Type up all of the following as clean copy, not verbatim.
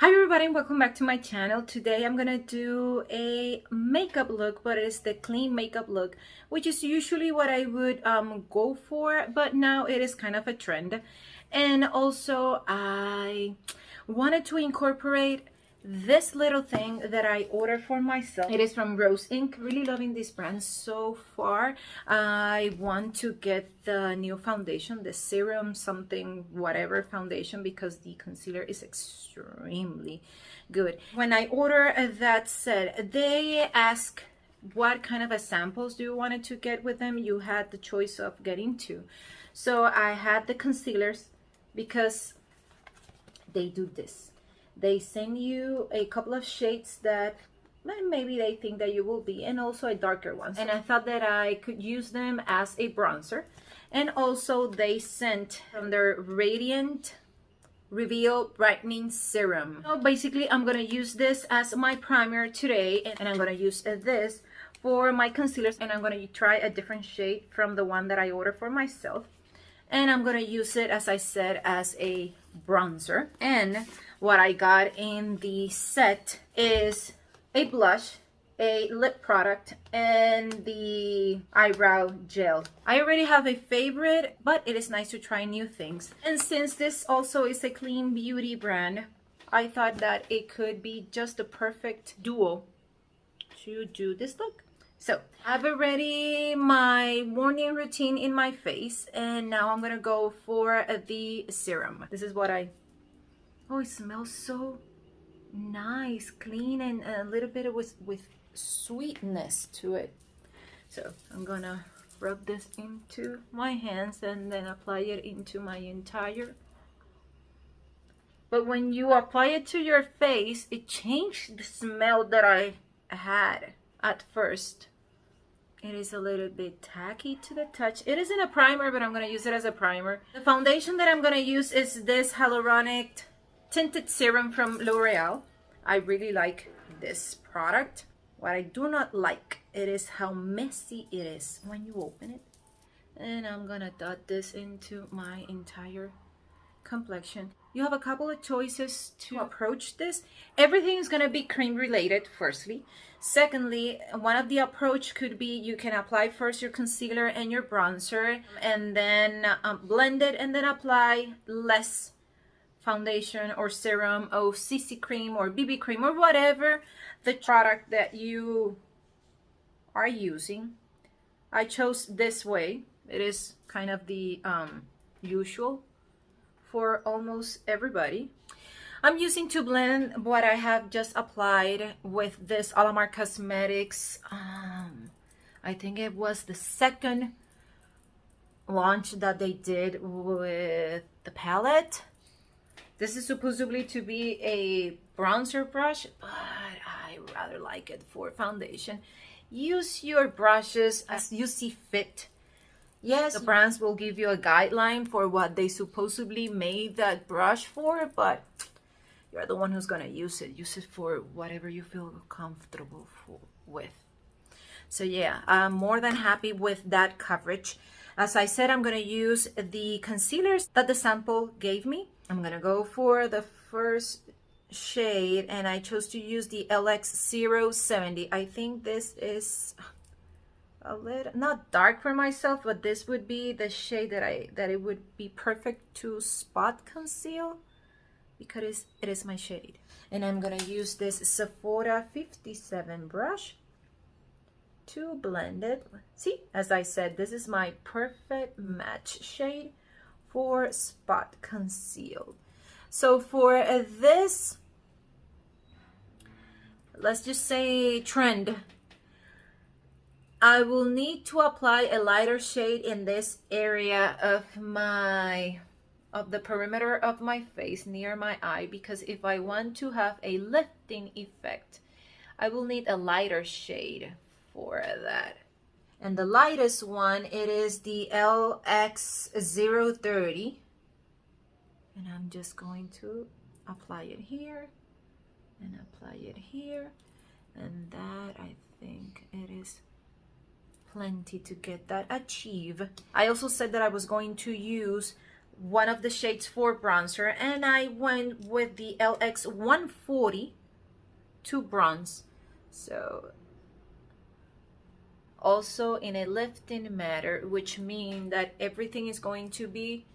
Hi everybody, and welcome back to my channel. Today I'm gonna do a makeup look, but it's the clean makeup look, which is usually what I would go for, but now it is kind of a trend. And also I wanted to incorporate this little thing that I ordered for myself. It is from Rose Inc. Really loving this brand so far. I want to get the new foundation, the Serum something whatever foundation, because the concealer is extremely good. When I order that set, they ask what kind of a samples do you want to get with them. You had the choice of getting two. So I had the concealers because they do this. They send you a couple of shades that maybe they think that you will be, and also a darker one. And I thought that I could use them as a bronzer. And also they sent from their Radiant Reveal Brightening Serum. So basically I'm gonna use this as my primer today, and I'm gonna use this for my concealers, and I'm gonna try a different shade from the one that I ordered for myself. And I'm gonna use it, as I said, as a bronzer. And what I got in the set is a blush, a lip product, and the eyebrow gel. I already have a favorite, but it is nice to try new things. And since this also is a clean beauty brand, I thought that it could be just a perfect duo to do this look. So I've already my morning routine in my face, and now I'm gonna go for the serum. This is what oh, it smells so nice, clean, and a little bit with sweetness to it. So I'm gonna rub this into my hands and then apply it into my entire. But when you apply it to your face, it changed the smell that I had at first. It is a little bit tacky to the touch. It isn't a primer, but I'm going to use it as a primer. The foundation that I'm going to use is this Hyaluronic Tinted Serum from L'Oreal. I really like this product. What I do not like, it is how messy it is when you open it. And I'm going to dot this into my entire complexion. You have a couple of choices to approach this. Everything is going to be cream related, firstly. Secondly, one of the approach could be you can apply first your concealer and your bronzer, and then blend it, and then apply less foundation or serum or CC cream or BB cream or whatever the product that you are using. I chose this way. It is kind of the usual for almost everybody. I'm using to blend what I have just applied with this Alamar Cosmetics. I think it was the second launch that they did with the palette. This is supposedly to be a bronzer brush, but I rather like it for foundation. Use your brushes as you see fit. Yes, the brands will give you a guideline for what they supposedly made that brush for, but you're the one who's gonna use it. Use it for whatever you feel comfortable with. So yeah, I'm more than happy with that coverage. As I said, I'm gonna use the concealers that the sample gave me. I'm gonna go for the first shade, and I chose to use the LX070. I think this is a little not dark for myself, but this would be the shade that it would be perfect to spot conceal, because it is my shade. And I'm gonna use this Sephora 57 brush to blend it. See, as I said, this is my perfect match shade for spot conceal. So for this, let's just say trend, I will need to apply a lighter shade in this area of the perimeter of my face near my eye, because if I want to have a lifting effect, I will need a lighter shade for that. And the lightest one, it is the LX030, and I'm just going to apply it here and apply it here, and that, I think it is plenty to get that achieve. I also said that I was going to use one of the shades for bronzer, and I went with the LX 140 to bronze. So also in a lifting matter, which means that everything is going to be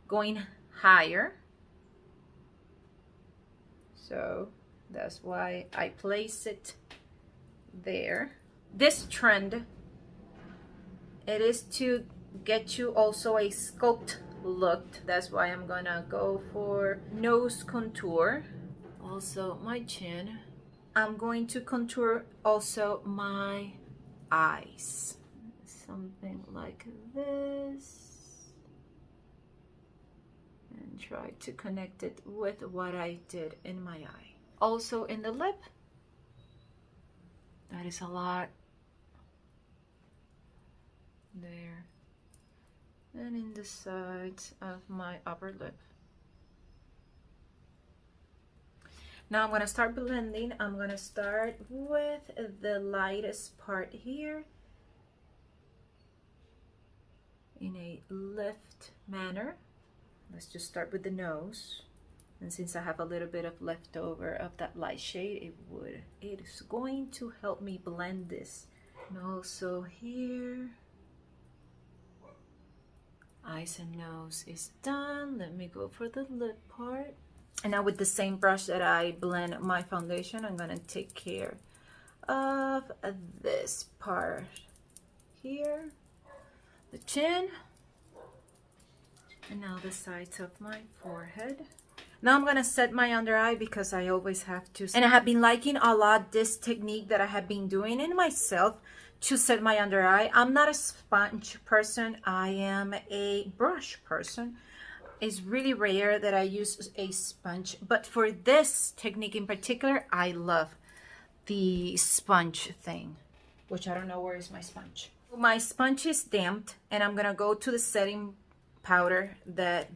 going higher. So that's why I place it there. This trend, it is to get you also a sculpt look. That's why I'm gonna go for nose contour. Also my chin. I'm going to contour also my eyes. Something like this. And try to connect it with what I did in my eye. Also in the lip. That is a lot. There. And in the sides of my upper lip. Now I'm going to start blending. I'm going to start with the lightest part here in a lift manner. Let's just start with the nose. And since I have a little bit of leftover of that light shade, it is going to help me blend this. And also here. Eyes and nose is done. Let me go for the lip part. And now with the same brush that I blend my foundation, I'm gonna take care of this part here, the chin, and now the sides of my forehead. Now I'm gonna set my under eye because I always have to. And I have been liking a lot this technique that I have been doing in myself to set my under eye. I'm not a sponge person, I am a brush person. It's really rare that I use a sponge, but for this technique in particular, I love the sponge thing, which I don't know where is my sponge. My sponge is damped, and I'm gonna go to the setting powder that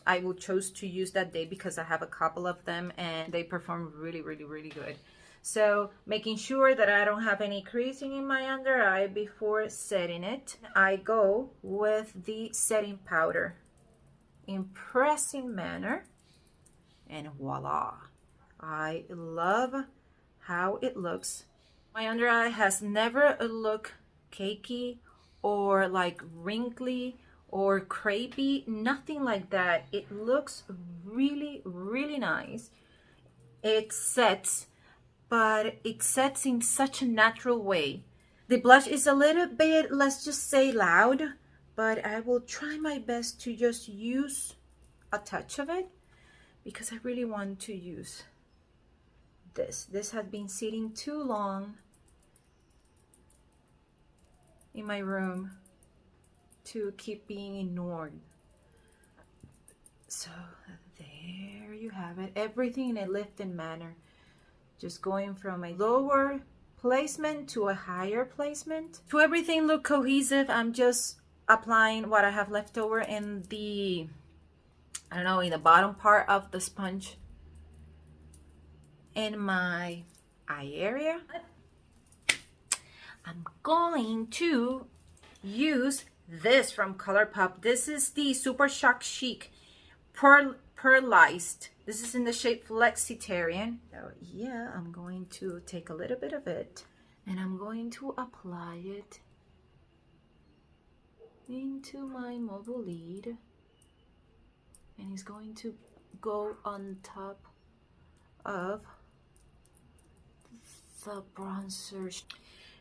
I will choose to use that day because I have a couple of them and they perform really, really, really good. So making sure that I don't have any creasing in my under eye before setting it, I go with the setting powder in pressing manner, and voila. I love how it looks. My under eye has never looked cakey or like wrinkly or crepey, nothing like that. It looks really, really nice. It sets, but it sets in such a natural way. The blush is a little bit, let's just say, loud, but I will try my best to just use a touch of it because I really want to use this. This has been sitting too long in my room to keep being ignored. So there you have it. Everything in a lifting manner. Just going from a lower placement to a higher placement. To everything look cohesive, I'm just applying what I have left over in the, I don't know, in the bottom part of the sponge in my eye area. I'm going to use this from Colourpop. This is the Super Shock Chic Pearlized. This is in the shade Flexiatrian. So yeah, I'm going to take a little bit of it and I'm going to apply it into my mobile lid, and it's going to go on top of the bronzer.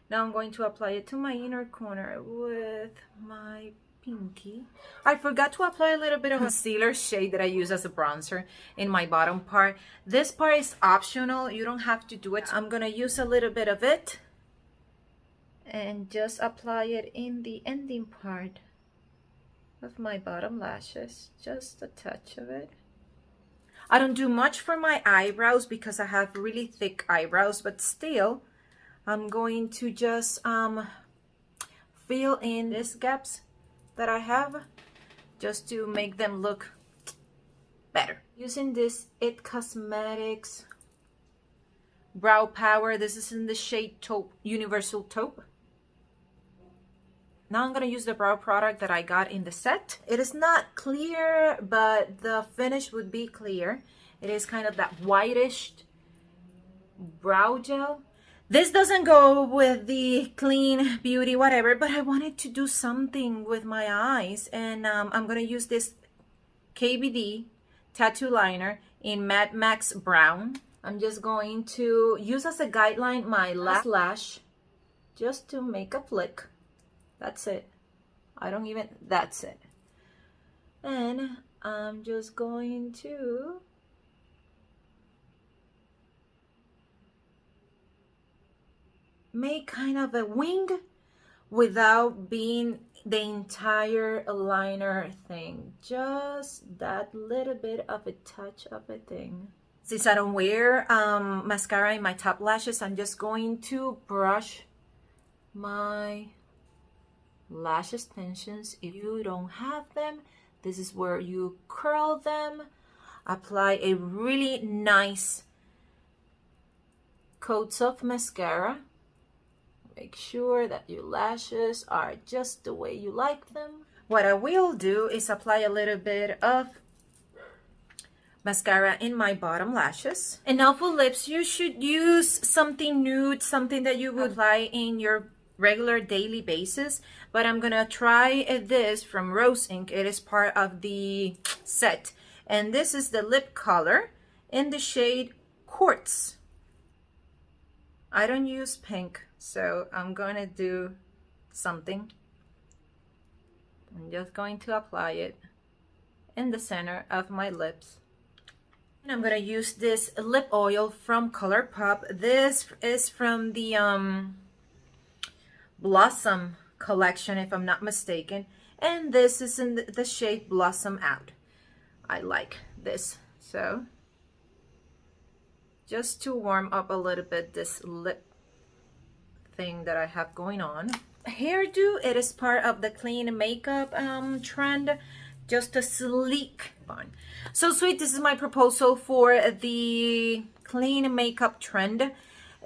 Now I'm going to apply it to my inner corner with my pinky. I forgot to apply a little bit of concealer shade that I use as a bronzer in my bottom part. This part is optional, you don't have to do it. I'm gonna use a little bit of it and just apply it in the ending part of my bottom lashes, just a touch of it. I don't do much for my eyebrows because I have really thick eyebrows, but still I'm going to just fill in these gaps that I have just to make them look better. Using this It Cosmetics Brow Power. This is in the shade Taupe, Universal Taupe. Now I'm going to use the brow product that I got in the set. It is not clear, but the finish would be clear. It is kind of that whitish brow gel. This doesn't go with the clean beauty whatever, but I wanted to do something with my eyes, and I'm gonna use this KBD tattoo liner in Matte Max Brown. I'm just going to use as a guideline my last lash just to make a flick. That's it. That's it. And I'm just going to make kind of a wing without being the entire liner thing. Just that little bit of a touch of a thing. Since I don't wear mascara in my top lashes, I'm just going to brush my lash extensions. If you don't have them, this is where you curl them. Apply a really nice coats of mascara. Make sure that your lashes are just the way you like them. What I will do is apply a little bit of mascara in my bottom lashes. And now for lips, you should use something nude, something that you would apply in your regular daily basis. But I'm gonna try this from Rose Inc. It is part of the set. And this is the lip color in the shade Quartz. I don't use pink, so I'm gonna do something. I'm just going to apply it in the center of my lips. And I'm gonna use this lip oil from Colourpop. This is from the Blossom collection, if I'm not mistaken. And this is in the shade Blossom Out. I like this. So just to warm up a little bit this lip thing that I have going on. Hairdo, it is part of the clean makeup trend. Just a sleek one. So sweet, this is my proposal for the clean makeup trend.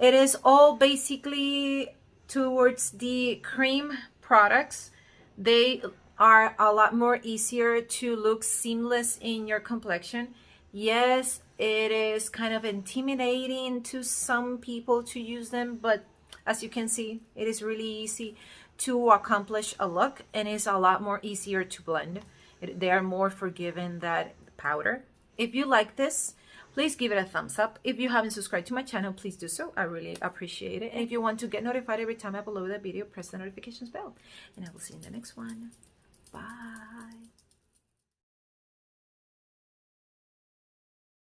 It is all basically towards the cream products. They are a lot more easier to look seamless in your complexion. Yes, it is kind of intimidating to some people to use them, but as you can see, it is really easy to accomplish a look, and it's a lot more easier to blend. They are more forgiving than powder. If you like this, please give it a thumbs up. If you haven't subscribed to my channel, please do so. I really appreciate it. And if you want to get notified every time I upload a video, press the notifications bell. And I will see you in the next one. Bye.